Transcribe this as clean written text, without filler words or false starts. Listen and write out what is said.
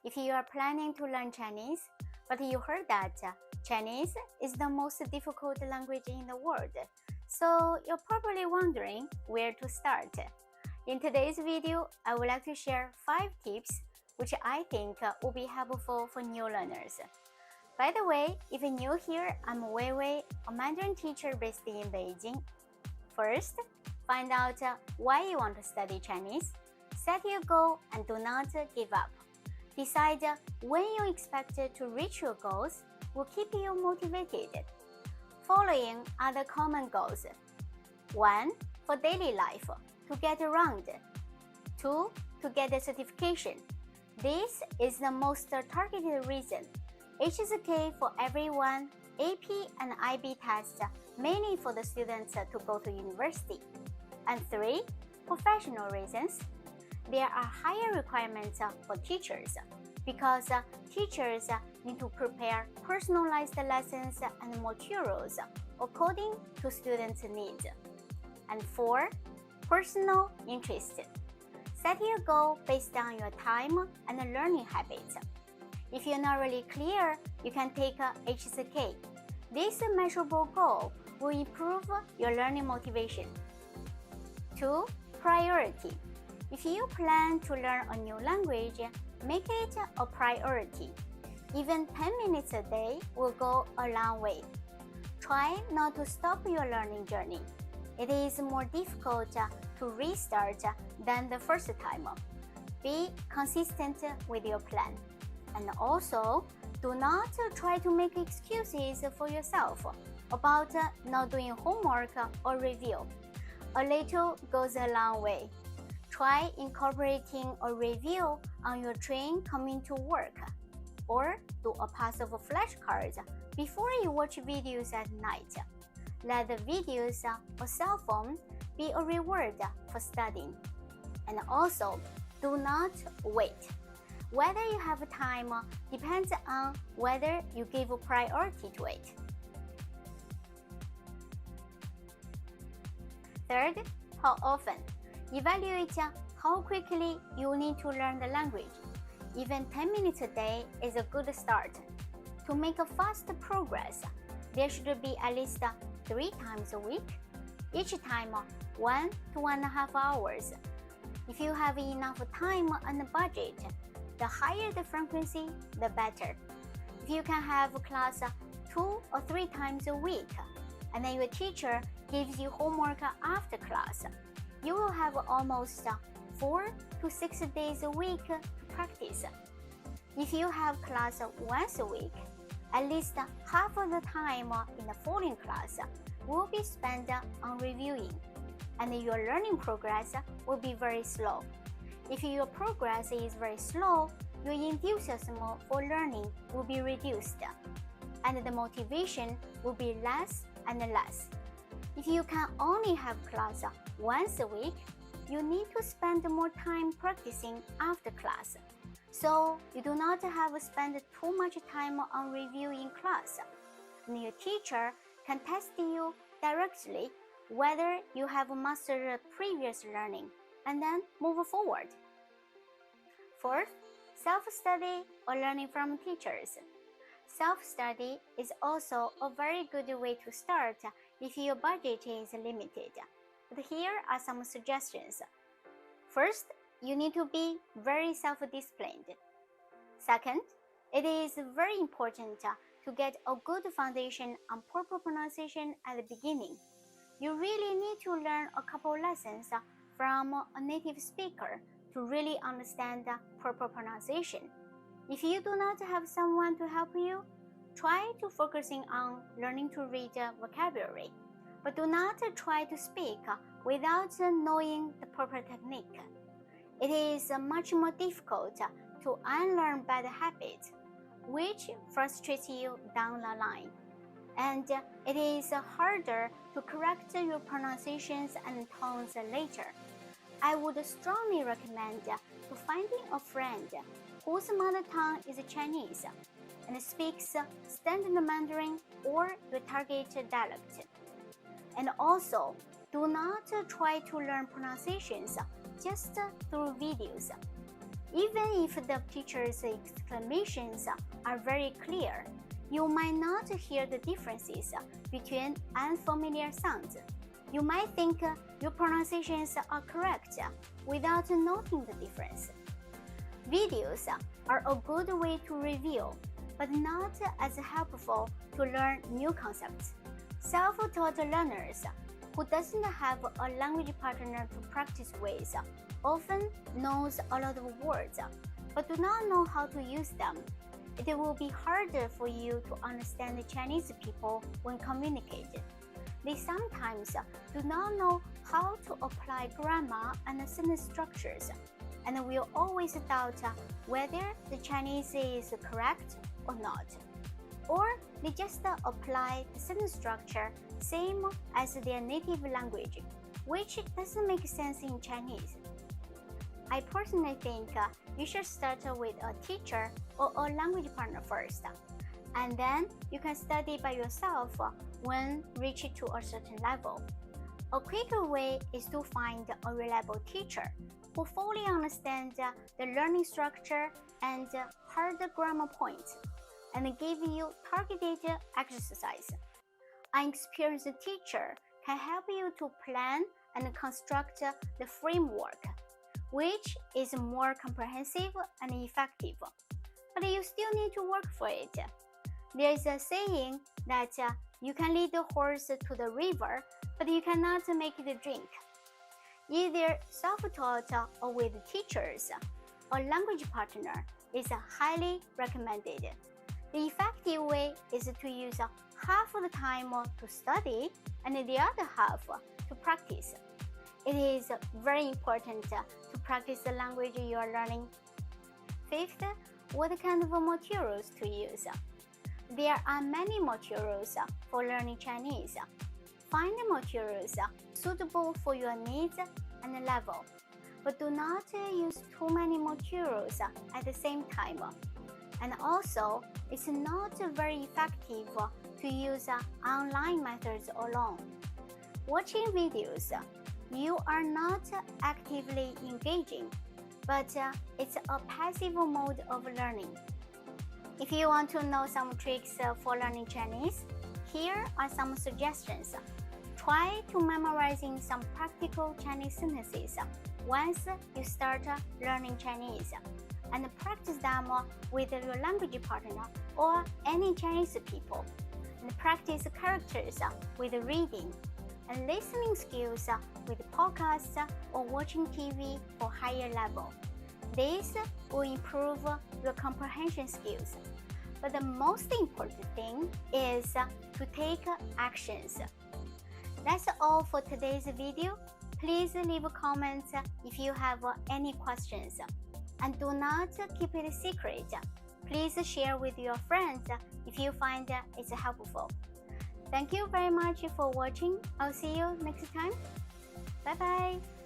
If you are planning to learn Chinese, but you heard that Chinese is the most difficult language in the world, so you're probably wondering where to start. In today's video, I would like to share 5 tips which I think will be helpful for new learners. By the way, if you're new here, I'm Weiwei, a Mandarin teacher based in Beijing. First, find out why you want to study Chinese. Set your goal and do not give up. Decide when you expect to reach your goals will keep you motivated. Following are the common goals. 1. For daily life, to get around. 2. To get a certification. This is the most targeted reason. HSK for everyone, AP and IB tests mainly for the students to go to university. And 3. Professional reasons. There are higher requirements for teachers because teachers need to prepare personalized lessons and materials according to students' needs. And 4. Personal interest. Set your goal based on your time and learning habits. If you're not really clear, you can take HSK. This measurable goal will improve your learning motivation. 2. Priority. If you plan to learn a new language, make it a priority. Even 10 minutes a day will go a long way. Try not to stop your learning journey. It is more difficult to restart than the first time. Be consistent with your plan. And also, do not try to make excuses for yourself about not doing homework or review. A little goes a long way. Try incorporating a review on your train coming to work, or do a pass of flashcards before you watch videos at night. Let the videos or cell phone be a reward for studying. And also, do not wait. Whether you have time depends on whether you give priority to it. Third, how often? Evaluate how quickly you need to learn the language. Even 10 minutes a day is a good start. To make a fast progress, there should be at least 3 times a week, each time 1 to 1.5 hours. If you have enough time and budget, the higher the frequency, the better. If you can have class 2 or 3 times a week, and then your teacher gives you homework after class, you will have almost 4 to 6 days a week to practice. If you have class once a week, at least half of the time in the following class will be spent on reviewing, and your learning progress will be very slow. If your progress is very slow, your enthusiasm for learning will be reduced, and the motivation will be less and less. If you can only have class once a week, you need to spend more time practicing after class. So you do not have to spend too much time on reviewing class. And your teacher can test you directly whether you have mastered previous learning and then move forward. Fourth, self-study or learning from teachers. Self-study is also a very good way to start if your budget is limited. But here are some suggestions. First, you need to be very self-disciplined. Second, it is very important to get a good foundation on proper pronunciation at the beginning. You really need to learn a couple lessons from a native speaker to really understand proper pronunciation. If you do not have someone to help you, try to focusing on learning to read vocabulary, but do not try to speak without knowing the proper technique. It is much more difficult to unlearn bad habits, which frustrates you down the line. And it is harder to correct your pronunciations and tones later. I would strongly recommend to finding a friend whose mother tongue is Chinese and speaks standard Mandarin or your target dialect. And also, do not try to learn pronunciations just through videos. Even if the teacher's exclamations are very clear, you might not hear the differences between unfamiliar sounds. You might think your pronunciations are correct without noting the difference. Videos are a good way to review, but not as helpful to learn new concepts. Self-taught learners who doesn't have a language partner to practice with often knows a lot of words, but do not know how to use them. It will be harder for you to understand the Chinese people when communicating. They sometimes do not know how to apply grammar and sentence structures, and will always doubt whether the Chinese is correct or not. Or they just apply the sentence structure same as their native language, which doesn't make sense in Chinese. I personally think you should start with a teacher or a language partner first, and then you can study by yourself when reaching to a certain level. A quicker way is to find a reliable teacher who fully understands the learning structure and hard grammar points, and give you targeted exercise. An experienced teacher can help you to plan and construct the framework, which is more comprehensive and effective. But you still need to work for it. There is a saying that you can lead the horse to the river, but you cannot make it drink. Either self-taught or with teachers, a language partner is highly recommended. The effective way is to use half of the time to study and the other half to practice. It is very important to practice the language you are learning. Fifth, what kind of materials to use? There are many materials for learning Chinese. Find the materials suitable for your needs and level, but do not use too many materials at the same time. And also, it's not very effective to use online methods alone. Watching videos, you are not actively engaging, but it's a passive mode of learning. If you want to know some tricks for learning Chinese, here are some suggestions. Try to memorizing some practical Chinese sentences once you start learning Chinese, and practice them with your language partner or any Chinese people, and practice characters with reading, and listening skills with podcasts or watching TV for higher level. This will improve your comprehension skills. But the most important thing is to take actions. That's all for today's video. Please leave comments if you have any questions. And do not keep it secret. Please share with your friends if you find it's helpful. Thank you very much for watching. I'll see you next time. Bye bye.